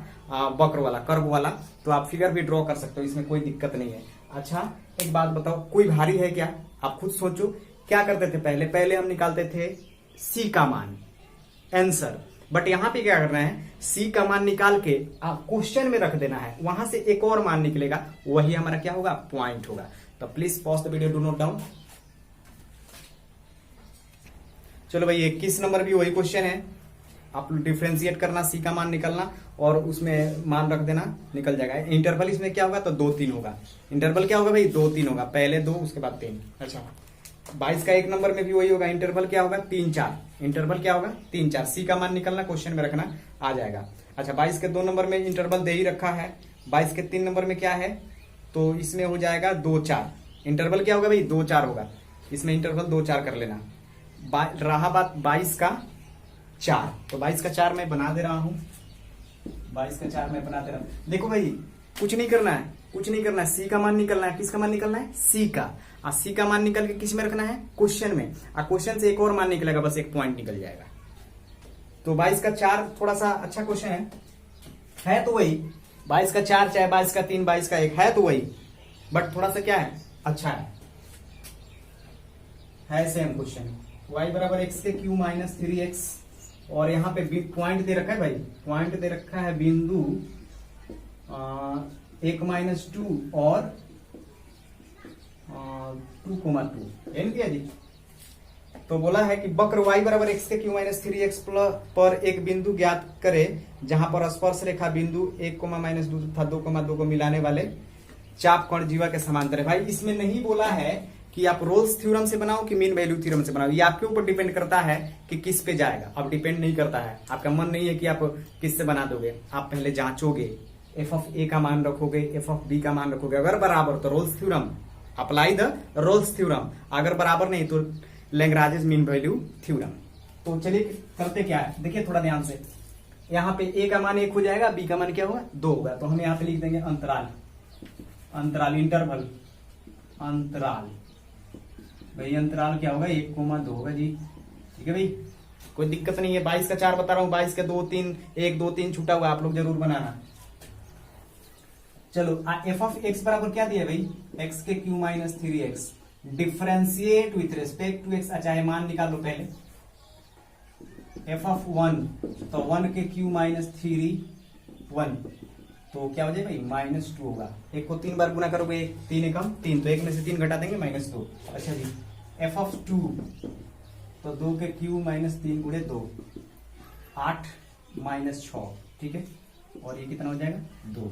वक्र वाला कर्व वाला, तो आप फिगर भी ड्रॉ कर सकते हो, इसमें कोई दिक्कत नहीं है। अच्छा एक बात बताओ कोई भारी है क्या, आप खुद सोचो क्या करते थे पहले हम निकालते थे सी का मान आंसर, बट यहां पे क्या करना है सी का मान निकाल के आप क्वेश्चन में रख देना है, वहां से एक और मान निकलेगा वही हमारा क्या होगा पॉइंट होगा। तो please pause the video, do note down. चलो भाई 21 नंबर भी वही क्वेश्चन है, आप डिफ्रेंशिएट करना सी का मान निकलना और उसमें मान रख देना निकल जाएगा। इंटरवल इसमें क्या होगा तो 2 3 होगा, इंटरवल क्या होगा भाई 2 3 होगा, पहले 2 उसके बाद 3। अच्छा 22 का 1 नंबर में भी वही होगा, इंटरवल क्या होगा 3 4, इंटरवल क्या होगा 3 4, सी का मान निकलना क्वेश्चन में रखना आ जाएगा। अच्छा 22 के 2 नंबर में इंटरवल दे ही रखा है, 22 के 3 नंबर में क्या है तो इसमें हो जाएगा 2 4, इंटरवल क्या होगा भाई 2 4 होगा, इसमें इंटरवल 2 4 कर लेना। रहा बात 22 का 4, तो 22 का 4 मैं बना दे रहा हूं, 22 का 4 मैं बना दे रहा हूं। देखो भाई कुछ नहीं करना है, सी का मान निकलना है, किसका मान निकलना है सी का, सी का मान निकल के किस में रखना है क्वेश्चन में, क्वेश्चन से एक और मान निकलेगा बस एक पॉइंट निकल जाएगा। तो 22 का 4 थोड़ा सा अच्छा क्वेश्चन है तो वही 22 का 4 चाहे 22 का 3 22 का 1 है तो वही, बट थोड़ा सा क्या है अच्छा है सेम क्वेश्चन। y बराबर x के क्यू माइनस 3x और यहाँ पे पॉइंट दे रखा है भाई, पॉइंट दे रखा है बिंदु 1-2 और 2,2 एन दिया जी। तो बोला है कि वक्र y बराबर x के क्यू माइनस 3x पर एक बिंदु ज्ञात करे जहां पर स्पर्श रेखा बिंदु 1,-2 तथा 2,2 को मिलाने वाले चाप कोण जीवा के समांतर है। भाई इसमें नहीं बोला है कि आप रोल्स थ्योरम से बनाओ कि मीन वैल्यू थ्योरम से बनाओ, ये आपके ऊपर डिपेंड करता है कि किस पे जाएगा। अब डिपेंड नहीं करता है, आपका मन नहीं है कि आप किससे बना दोगे, आप पहले जांचोगे, एफ ऑफ ए का मान रखोगे, एफ ऑफ बी का मान रखोगे, अगर बराबर तो Rolle's theorem apply the Rolle's theorem, अगर बराबर नहीं तो लैग्रांज मीन वैल्यू थ्योरम। तो चलिए करते क्या है देखिए थोड़ा ध्यान से, यहाँ पे ए का मान 1 हो जाएगा, बी का मान क्या होगा 2 होगा, तो हम यहाँ पे लिख देंगे अंतराल इंटरवल अंतराल, भाई अंतराल क्या होगा 1,2 होगा जी, ठीक है भाई कोई दिक्कत नहीं है। 22 का 4 बता रहा हूं, 22 का 2 3 1 2 3 छूटा हुआ आप लोग जरूर बनाना। चलो एफ ऑफ एक्स बराबर क्या दिया भाई एक्स के cube minus 3x, differentiate with respect to x. अच्छा मान निकाल लो पहले, एफ ऑफ 1 तो 1 के क्यू माइनस 3 1 तो क्या हो जाए भाई -2 होगा, 1 को 3 बार गुना करोगे 3 एकम 3 तो 1 में से 3 घटा देंगे -2। अच्छा जी एफ ऑफ 2 तो 2 के क्यू माइनस 3 गुणे 2 8 -6, ठीक है, और ये कितना हो जाएगा 2,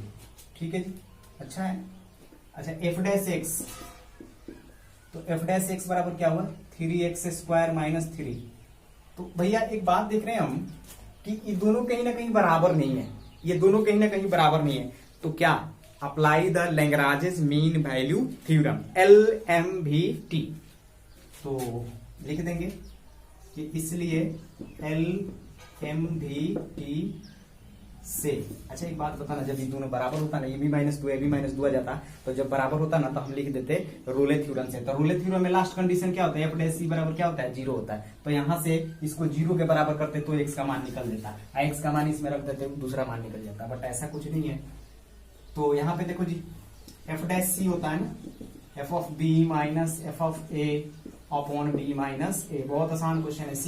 ठीक है जी अच्छा है। अच्छा एफ डैश एक्स तो एफ डैश एक्स बराबर क्या हुआ 3x² -3। तो भैया एक बात देख रहे हैं हम कि ये दोनों कहीं ना कहीं बराबर नहीं है, ये दोनों कहीं ना कहीं बराबर नहीं है, तो क्या apply the Lagrange's mean value theorem, LMVT। तो लिख देंगे कि इसलिए LMVT से, अच्छा एक बात बताना, जब ये दोनों बराबर होता ना, ये भी -2 ये भी -2 आ जाता, तो जब बराबर होता ना तो हम लिख देते रोले थ्योरम से। तो रोले थ्योरम में लास्ट कंडीशन क्या होता है, f' बराबर क्या होता है, 0 होता है। तो यहाँ से इसको 0 के बराबर करते तो x का मान निकल देता, x का मान इसमें रख देते दूसरा मान निकल जाता, बट ऐसा कुछ नहीं है। तो यहाँ पे देखो जी, f' होता है ना, f of b minus f of a upon b minus a। बहुत आसान क्वेश्चन है, c।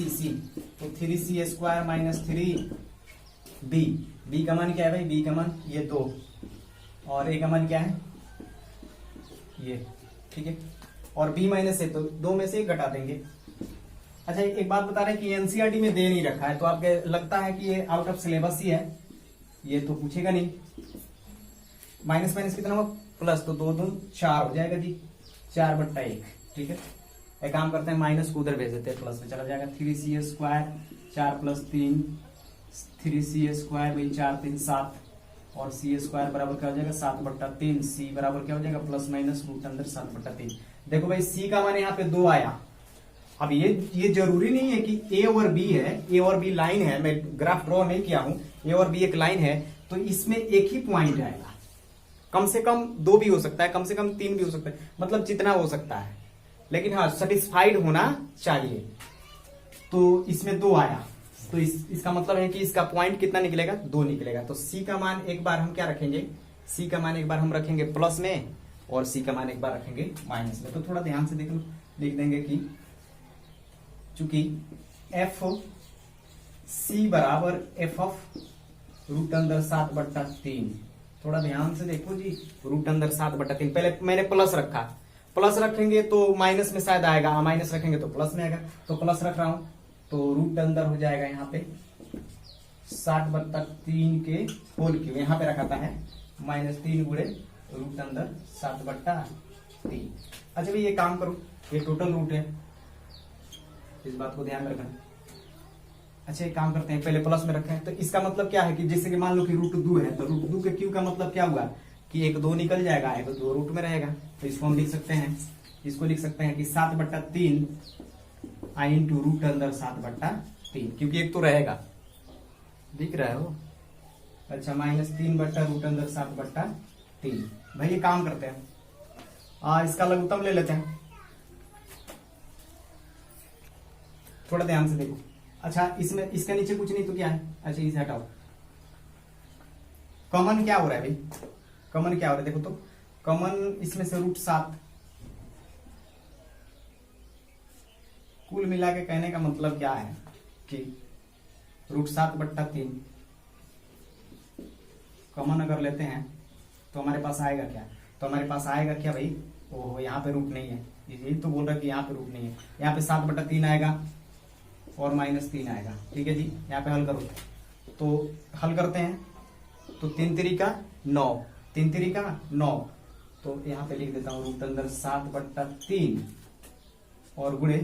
तो 3c² माइनस 3b, b का मान क्या है भाई, b का मान ये 2 और a का मान क्या है ये, ठीक है। और b माइनस a, तो 2 में से 1 घटा देंगे। अच्छा एक बात बता रहे हैं कि एनसीईआरटी में दे नहीं रखा है, तो आपके लगता है कि ये आउट ऑफ सिलेबस ही है, ये तो पूछेगा नहीं। माइनस माइनस कितना होगा, प्लस, तो 2 दूनी 4 हो जाएगा जी, 4/1, ठीक है। एक काम करते हैं, माइनस को उधर भेज देते हैं, प्लस में चला जाएगा। 3c² 4 + 3 3c² भाई 4 3 7 और c² बराबर क्या हो जाएगा 7/3। c बराबर क्या हो जाएगा प्लस माइनस √7/3। देखो भाई c का मान यहाँ पे 2 आया। अब ये जरूरी नहीं है कि a और b है, a और b लाइन है, मैं ग्राफ ड्रॉ नहीं किया हूं, a और b एक लाइन है, तो इसमें एक ही पॉइंट आएगा। कम से कम 2 भी हो सकता है, कम से कम 3 भी हो सकता है, मतलब जितना हो सकता है, लेकिन हाँ सेटिस्फाइड होना चाहिए। तो इसमें 2 आया, तो इसका मतलब है कि इसका पॉइंट कितना निकलेगा, 2 निकलेगा। तो c का मान एक बार हम क्या रखेंगे, c का मान एक बार हम रखेंगे प्लस में और c का मान एक बार रखेंगे माइनस में। तो थोड़ा ध्यान से देख लो, लिख देंगे कि चूंकि f c बराबर f ऑफ √7/3, थोड़ा ध्यान से देखो जी, √7/3, पहले मैंने प्लस रखा, प्लस रखेंगे तो माइनस में शायद आएगा, माइनस रखेंगे तो प्लस में आएगा, तो प्लस रख रहा हूं, तो रूट अंदर हो जाएगा यहाँ पे 7/3 के होल क्यूब, यहाँ पे रखा है -3 गुणे √7/3। अच्छा भाई ये काम करो, ये टोटल रूट है, इस बात को ध्यान में रखना। अच्छा एक काम करते हैं, पहले प्लस में रखें, तो इसका मतलब क्या है कि जैसे कि मान लो कि √2 है, तो √2 के क्यूब का मतलब क्या हुआ कि 1 2 निकल जाएगा, 1 2 रूट में रहेगा। तो इसको हम लिख सकते हैं, इसको लिख सकते हैं कि 7/3 i इंटू √7/3, क्योंकि एक तो रहेगा, दिख रहा है वो। अच्छा -3/√7/3। भाई ये काम करते हैं, इसका लघुत्तम ले लेते हैं, थोड़ा ध्यान से देखो। अच्छा इसमें इसके नीचे कुछ नहीं तो क्या है, अच्छा इसे हटाओ, कॉमन क्या हो रहा है भाई, कॉमन क्या हो रहा है देखो, तो कॉमन इसमें से √7, कुल मिला के कहने का मतलब क्या है कि √7/3 कॉमन अगर लेते हैं तो हमारे पास आएगा क्या, तो हमारे पास आएगा क्या भाई, ओहो यहाँ पे रूट नहीं है, यही तो बोल रहा है कि यहाँ पे रूट नहीं है, यहाँ पे 7/3 आएगा और -3 आएगा, ठीक है जी। यहाँ पे हल करो, तो हल करते हैं, तो 3 3 9, 3 3 9, तो यहाँ पे लिख देता हूँ √7/3 और गुणे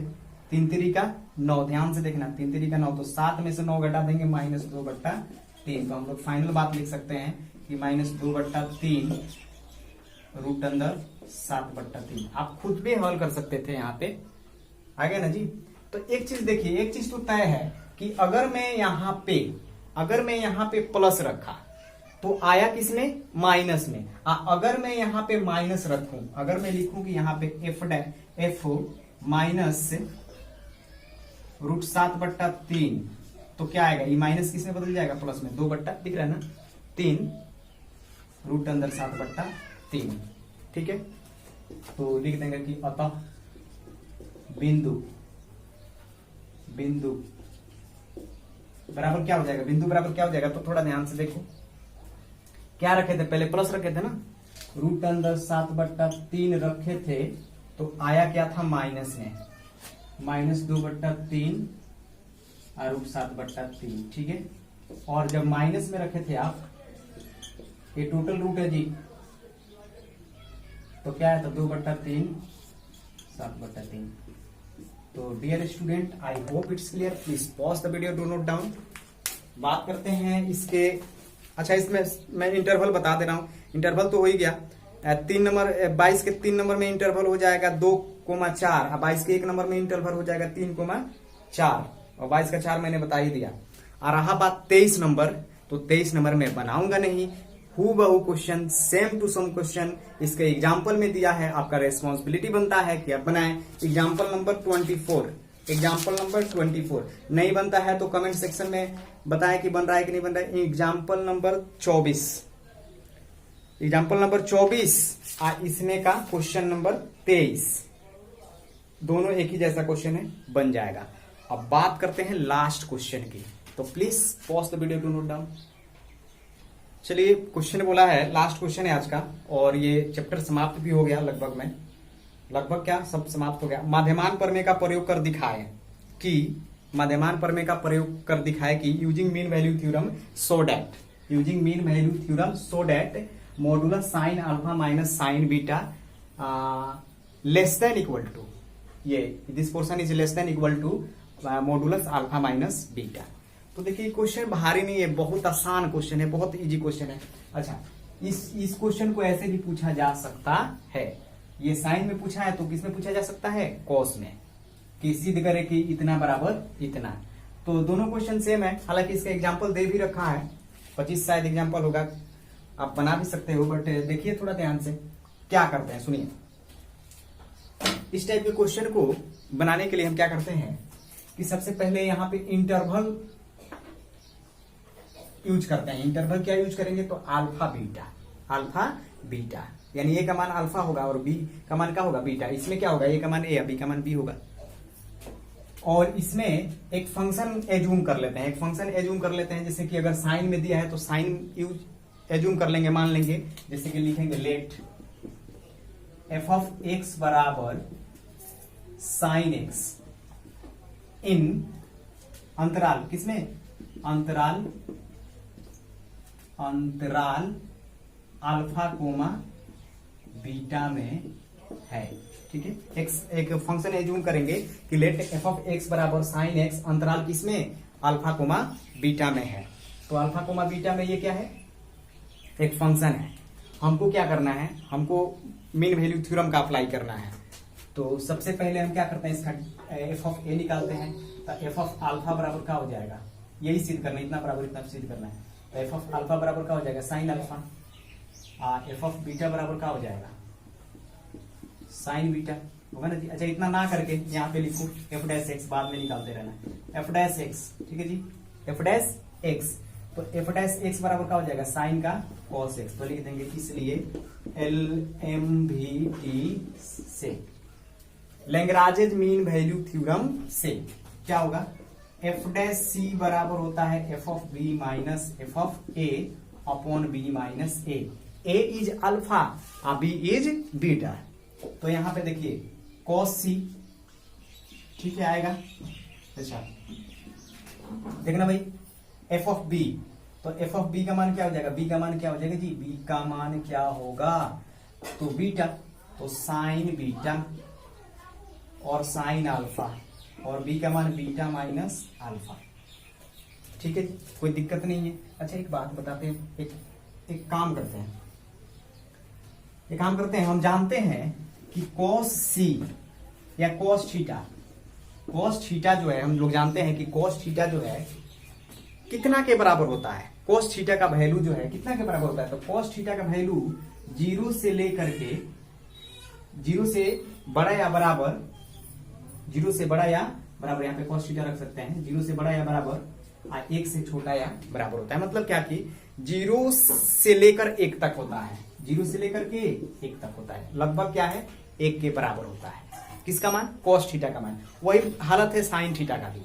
3 3 9, ध्यान से देखना 3 3 9, तो 7 में से 9 घटा देंगे -2/3, तो हम लोग फाइनल बात लिख सकते हैं कि -2/3 √7/3। आप खुद भी हल कर सकते थे, यहाँ पे आ गया ना जी। तो एक चीज देखिए, एक चीज तो तय है कि अगर मैं यहाँ पे प्लस रखा तो आया किसमें, माइनस में। अगर मैं यहाँ पे माइनस रखूं, अगर मैं लिखूं कि यहाँ पे f माइनस √7/3, तो क्या आएगा, ये माइनस किस में बदल जाएगा, प्लस में, 2 दिख रहा है ना 3 √7/3, ठीक है। तो लिख देंगे कि अतः बिंदु बराबर क्या हो जाएगा, बिंदु बराबर क्या हो जाएगा, तो थोड़ा ध्यान से देखो, क्या रखे थे, पहले प्लस रखे थे ना, √7/3 रखे थे, तो आया क्या था माइनस में, -2/3 और √7/3, ठीक है। और जब माइनस में रखे थे आप, ये टोटल रूट है जी, तो क्या है, तो 2/3 7/3। तो dear student, I hope it's clear, please pause the video, do note down. बात करते हैं इसके, अच्छा इसमें मैं इंटरवल बता दे रहा हूं, इंटरवल तो हो ही गया। 3 नंबर 22 के 3 नंबर में इंटरवल हो जाएगा 2,4, और 22 के 1 नंबर में इंटरवल हो जाएगा 3,4, और 22 का 4 मैंने बता ही दिया। और रहा बात 23 नंबर, तो 23 नंबर में बनाऊंगा नहीं, हूबहू question, same to same question इसके एग्जाम्पल में दिया है, आपका रेस्पॉन्सिबिलिटी बनता है कि आप बनाएं। एग्जाम्पल नंबर 24, एग्जाम्पल नंबर 24 नहीं बनता है तो कमेंट सेक्शन में बताएं कि बन रहा है कि नहीं बन रहा है। एग्जाम्पल नंबर 24, एग्जाम्पल नंबर 24 इसमें का क्वेश्चन नंबर 23, दोनों एक ही जैसा क्वेश्चन है, बन जाएगा। अब बात करते हैं लास्ट क्वेश्चन की, तो please pause the video to note down. चलिए क्वेश्चन बोला है, लास्ट क्वेश्चन है आज का, और ये चैप्टर समाप्त भी हो गया लगभग में, लगभग क्या सब समाप्त हो गया। माध्यमान प्रमेय का प्रयोग कर दिखाए कि, माध्यमान प्रमेय का प्रयोग कर दिखाए कि using mean value theorem so that, using mean value theorem so that modulus sine alpha minus sine beta less than equal to, ये this portion is less than equal to modulus alpha minus beta. तो देखिए question भारी नहीं है, बहुत आसान question है, बहुत इजी क्वेश्चन है। अच्छा, इस क्वेश्चन को ऐसे भी पूछा जा सकता है, ये साइन में पूछा है तो किसमें पूछा जा सकता है, कॉस में, कि सिद्ध करे कि इतना बराबर इतना। तो दोनों क्वेश्चन सेम है, हालांकि इसका एग्जाम्पल दे भी रखा है, 25 शायद एग्जाम्पल होगा, आप बना भी सकते हो, बट देखिए थोड़ा ध्यान से क्या करते हैं, सुनिए। इस टाइप के क्वेश्चन को बनाने के लिए हम क्या करते हैं कि सबसे पहले यहाँ पे इंटरवल यूज करते हैं। इंटरवल क्या यूज करेंगे, तो अल्फा बीटा, अल्फा बीटा, यानी ए का मान अल्फा होगा और बी का मान क्या होगा, बीटा। इसमें क्या होगा, ए का मान ए, बी का मान बी होगा। और इसमें एक फंक्शन एज्यूम कर लेते हैं, एक फंक्शन एज्यूम कर लेते हैं, जैसे कि अगर साइन में दिया है तो साइन यूज एज्यूम कर लेंगे, मान लेंगे, जैसे कि लिखेंगे लेट एफ ऑफ एक्स बराबर साइन एक्स इन अंतराल, किसमें, अंतराल, अंतराल अल्फा कोमा बीटा में है। ठीक है, एक फंक्शन एज्यूम करेंगे कि लेट एफ ऑफ एक्स बराबर साइन एक्स अंतराल किसमें, अल्फा कोमा बीटा में है। तो अल्फा कोमा बीटा में ये क्या है, एक फंक्शन है। हमको क्या करना है, हमको मीन वैल्यू थ्योरम का अप्लाई करना है। तो सबसे पहले हम क्या करते हैं, इसका एफ ऑफ ए निकालते हैं, तो एफ ऑफ अल्फा बराबर क्या हो जाएगा, यही सिद्ध करना है, इतना बराबर इतना सिद्ध करना है। तो एफ ऑफ अल्फा बराबर क्या हो जाएगा, sine alpha, F of beta बराबर क्या हो जाएगा, साइन बीटा, होगा ना जी। अच्छा, इतना ना करके यहाँ पे लिखो एफ डैश एक्स, बाद में निकालते रहना, एफ डैश एक्स, ठीक है जी, एफ डैश एक्स। तो एफ डैश एक्स बराबर क्या हो जाएगा, साइन का कॉस एक्स, तो लिख देंगे, इसलिए LMVT से, लैग्रांज मीन वैल्यू थ्योरम से क्या होगा, एफ डैश सी बराबर होता है F of B minus F of A upon B minus a. A is alpha और बी इज बीटा। तो यहां पे देखिए कॉस सी, ठीक है, आएगा। अच्छा देखना भाई, एफ ऑफ बी, तो एफ ऑफ बी का मान क्या हो जाएगा, बी का मान क्या हो जाएगा जी, बी का मान क्या होगा, तो बीटा, तो साइन बीटा और साइन अल्फा, और बी का मान बीटा माइनस अल्फा। ठीक है, कोई दिक्कत नहीं है। अच्छा एक बात बताते हैं, एक काम करते हैं, एक काम करते हैं, हम जानते हैं कि cos c या cos थीटा जो है, हम लोग जानते हैं कि cos थीटा जो है कितना के बराबर होता है, cos थीटा का वैल्यू जो है कितना के बराबर होता है। तो cos थीटा का वैल्यू 0 से लेकर के 0 से बड़ा या बराबर, 0 से बड़ा या बराबर, यहाँ पे cos थीटा रख सकते हैं, 0 से बड़ा या बराबर 1 से छोटा या बराबर होता है। मतलब क्या कि 0 से लेकर 1 तक होता है, 0 से लेकर के 1 तक होता है, लगभग क्या है 1 के बराबर होता है। किसका मान, cos थीटा का मान। वही हालत है साइन थीटा का भी,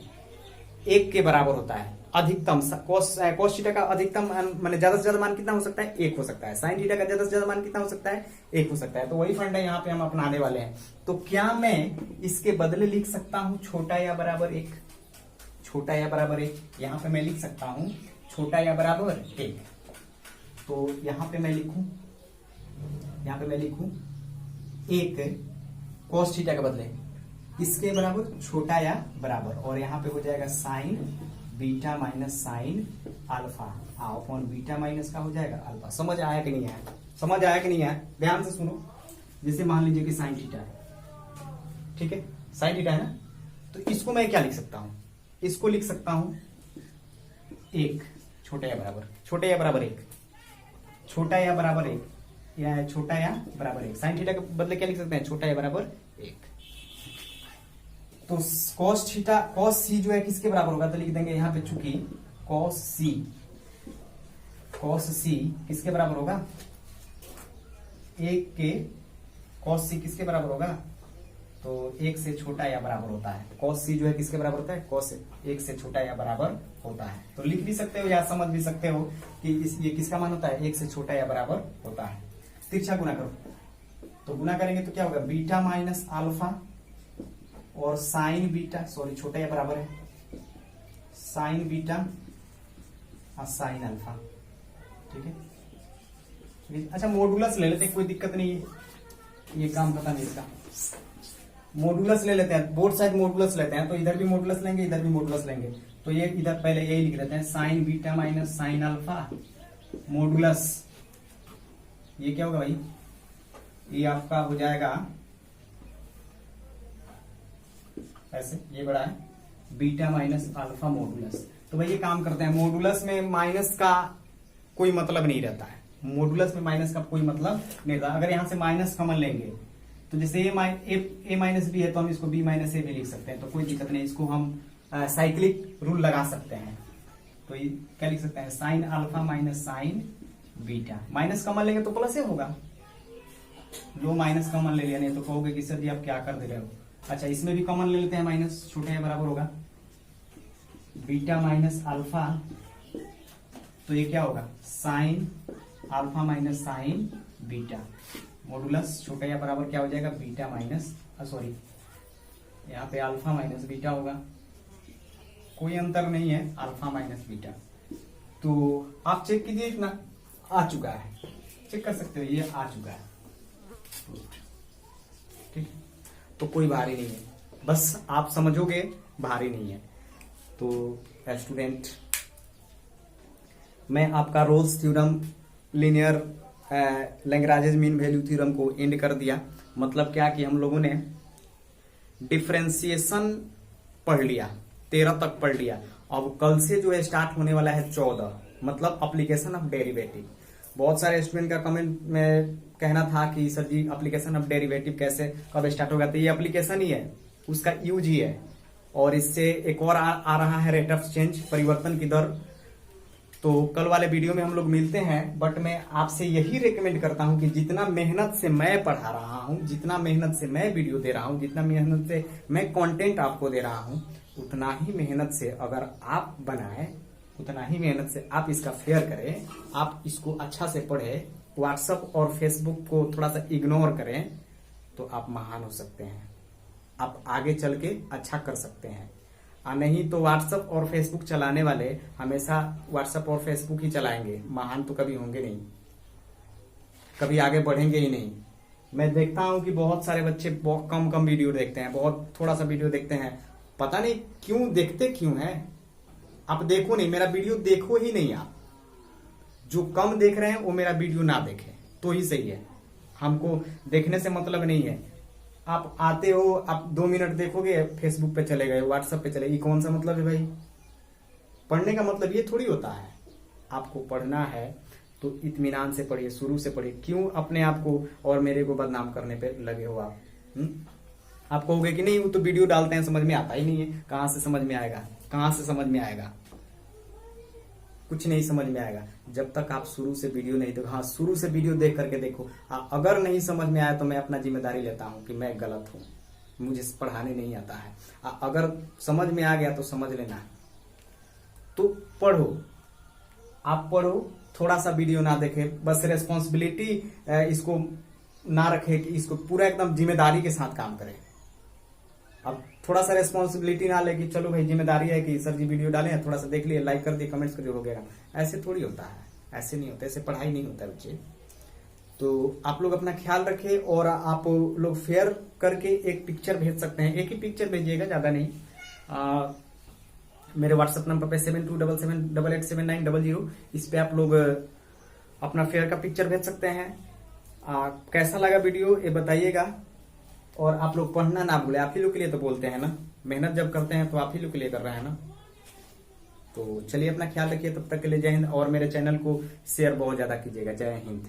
1 के बराबर होता है अधिकतम। cos थीटा का अधिकतम माने ज्यादा से ज्यादा मान कितना हो सकता है, 1 हो सकता है। साइन थीटा का ज्यादा से ज्यादा मान कितना हो सकता है, 1 हो सकता है। तो वही फंडा यहाँ पे हम अपनाने वाले हैं। तो क्या मैं इसके बदले लिख सकता हूं छोटा या बराबर 1, छोटा या बराबर 1, यहाँ पे मैं लिख सकता हूं छोटा या बराबर 1। तो यहाँ पे मैं लिखूं, यहाँ पे मैं लिखूं 1 cos थीटा के बदले इसके बराबर छोटा या बराबर, और यहाँ पे हो जाएगा sign beta minus sine alpha upon beta minus का हो जाएगा अल्फा। समझ आया कि नहीं आया, समझ आया कि नहीं आया? ध्यान से सुनो। जैसे मान लीजिए कि साइन थीटा है, ठीक है, साइन थीटा है ना, तो इसको मैं क्या लिख सकता हूं? इसको लिख सकता हूं 1 छोटा या बराबर, छोटा या बराबर 1, छोटा या बराबर 1, या छोटा या बराबर 1। साइन थीटा के बदले क्या लिख सकते हैं? छोटा या बराबर 1। तो cos थीटा, cos सी जो है किसके बराबर होगा? तो लिख देंगे यहां पे, चूंकि cos सी किसके बराबर होगा? 1 के cos सी किसके बराबर होगा? तो 1 से छोटा या बराबर होता है। cos सी जो है किसके बराबर होता है? cos 1 से छोटा या बराबर होता है। तो लिख भी सकते हो या समझ भी सकते हो कि ये किसका मान होता है? 1 से छोटा या बराबर होता है। तिरछा गुना करो, तो गुना करेंगे तो क्या होगा? बीटा माइनस अल्फा और साइन बीटा, सॉरी छोटा या बराबर है, साइन बीटा और साइन अल्फा, ठीक है। अच्छा मॉडुलस ले लेते हैं, कोई दिक्कत नहीं है, ये काम पता नहीं इसका। मॉडुलस ले लेते हैं, बोथ साइड मॉडुलस लेते हैं, तो इधर भी मॉडुलस लेंगे, इधर भी मॉडुलस लेंगे। तो ये इधर पहले यही लिख देते हैं, sign beta minus sine alpha modulus, ये क्या होगा भाई? ये आपका हो जाएगा ऐसे, ये बड़ा है, बीटा माइनस अल्फा मॉडुलस। तो भाई ये काम करते हैं, मॉडुलस में माइनस का कोई मतलब नहीं रहता है, मॉडुलस में माइनस का कोई मतलब नहीं रहता। अगर यहां से माइनस कॉमन लेंगे तो जैसे ए माइनस बी है, तो हम इसको बी माइनस ए भी लिख सकते हैं, तो कोई दिक्कत नहीं। इसको हम साइक्लिक रूल लगा सकते हैं, तो ये क्या लिख सकते हैं? Sign alpha minus sine beta. Minus common लेंगे तो प्लस ए होगा, लो माइनस कॉमन ले लिया, नहीं तो कहोगे कि सर जी आप क्या कर दे रहे हो। अच्छा इसमें भी कॉमन ले लेते हैं, माइनस छोटे या बराबर होगा बीटा माइनस अल्फा, तो ये क्या होगा? Sign alpha minus sine beta modulus छोटा या बराबर क्या हो जाएगा? बीटा माइनस, सॉरी यहाँ पे अल्फा माइनस बीटा होगा, कोई अंतर नहीं है, अल्फा माइनस बीटा। तो आप चेक कीजिए, इतना आ चुका है, चेक कर सकते हो, ये आ चुका है, ठीक। तो कोई भारी नहीं है, बस आप समझोगे, भारी नहीं है। तो स्टूडेंट, मैं आपका Rolle's theorem, linear Lagrange mean value theorem को एंड कर दिया। मतलब क्या कि हम लोगों ने डिफरेंशिएशन पढ़ लिया, 13 तक पढ़ लिया। अब कल से जो है स्टार्ट होने वाला है 14, मतलब एप्लीकेशन ऑफ डेरिवेटिव। बहुत सारे स्टूडेंट का कमेंट में कहना था कि sir ji application of derivative कैसे, कब स्टार्ट होगा? तो ये एप्लीकेशन ही है, उसका यूज ही है। और इससे एक और आ रहा है रेट ऑफ चेंज, परिवर्तन की दर। तो कल वाले वीडियो में हम लोग मिलते हैं। बट मैं आपसे यही रिकमेंड करता हूं कि जितना मेहनत से मैं पढ़ा रहा हूं, जितना मेहनत से मैं वीडियो दे रहा हूं, जितना मेहनत से मैं कंटेंट आपको दे रहा हूं, उतना ही मेहनत से अगर आप बनाए, उतना ही मेहनत से आप इसका शेयर करें, आप इसको अच्छा से पढ़े, व्हाट्सएप और फेसबुक को थोड़ा सा इग्नोर करें, तो आप महान हो सकते हैं, आप आगे चल के अच्छा कर सकते हैं। नहीं तो व्हाट्सएप और फेसबुक चलाने वाले हमेशा व्हाट्सएप और फेसबुक ही चलाएंगे, महान तो कभी होंगे नहीं, कभी आगे बढ़ेंगे ही नहीं। मैं देखता हूं कि बहुत सारे बच्चे बहुत कम वीडियो देखते हैं, बहुत थोड़ा सा वीडियो देखते हैं, पता नहीं क्यों देखते क्यों है। आप देखो नहीं, मेरा वीडियो देखो ही नहीं, आप जो कम देख रहे हैं वो मेरा वीडियो ना देखें तो ही सही है, हमको देखने से मतलब नहीं है। आप आते हो, आप 2 मिनट देखोगे, फेसबुक पे चले गए, व्हाट्सएप पे चले गए, कौन सा मतलब है भाई? पढ़ने का मतलब ये थोड़ी होता है। आपको पढ़ना है तो इत्मीनान से पढ़िए, शुरू से पढ़िए। क्यों अपने आप को और मेरे को बदनाम करने पे लगे हो आप? आप कहोगे कि नहीं वो तो वीडियो डालते हैं, समझ में आता ही नहीं है। कहां से समझ में आएगा, कहां से समझ में आएगा? कुछ नहीं समझ में आएगा जब तक आप शुरू से वीडियो नहीं देखो। हाँ, शुरू से वीडियो देख करके देखो। अगर नहीं समझ में आया तो मैं अपना जिम्मेदारी लेता हूं कि मैं गलत हूं, मुझे पढ़ाने नहीं आता है। अगर समझ में आ गया तो समझ लेना, तो पढ़ो, आप पढ़ो, थोड़ा सा वीडियो ना देखे, बस रेस्पॉन्सिबिलिटी इसको ना रखे कि इसको पूरा एकदम जिम्मेदारी के साथ काम करें। अब थोड़ा सा रेस्पॉन्सिबिलिटी ना ले कि चलो भाई जिम्मेदारी है कि सर जी वीडियो डाले हैं, थोड़ा सा देख लिए, लाइक कर दिए, कमेंट्स कर दिए, हो गया। ऐसे थोड़ी होता है, ऐसे नहीं होता, ऐसे पढ़ाई नहीं होता बच्चे। तो आप लोग अपना ख्याल रखें और आप लोग शेयर करके एक पिक्चर भेज सकते हैं, एक ही पिक्चर भेजिएगा, ज्यादा नहीं। मेरे व्हाट्सएप नंबर पे 7277887900, इस पे आप लोग अपना फेयर का पिक्चर भेज सकते हैं। कैसा लगा वीडियो ये बताइएगा, और आप लोग पढ़ना ना भूले, आप ही लोग के लिए तो बोलते हैं ना, मेहनत जब करते हैं तो आप ही लोग के लिए कर रहे हैं ना। तो चलिए अपना ख्याल रखिए, तब तक के लिए जय हिंद, और मेरे चैनल को शेयर बहुत ज्यादा कीजिएगा। जय हिंद।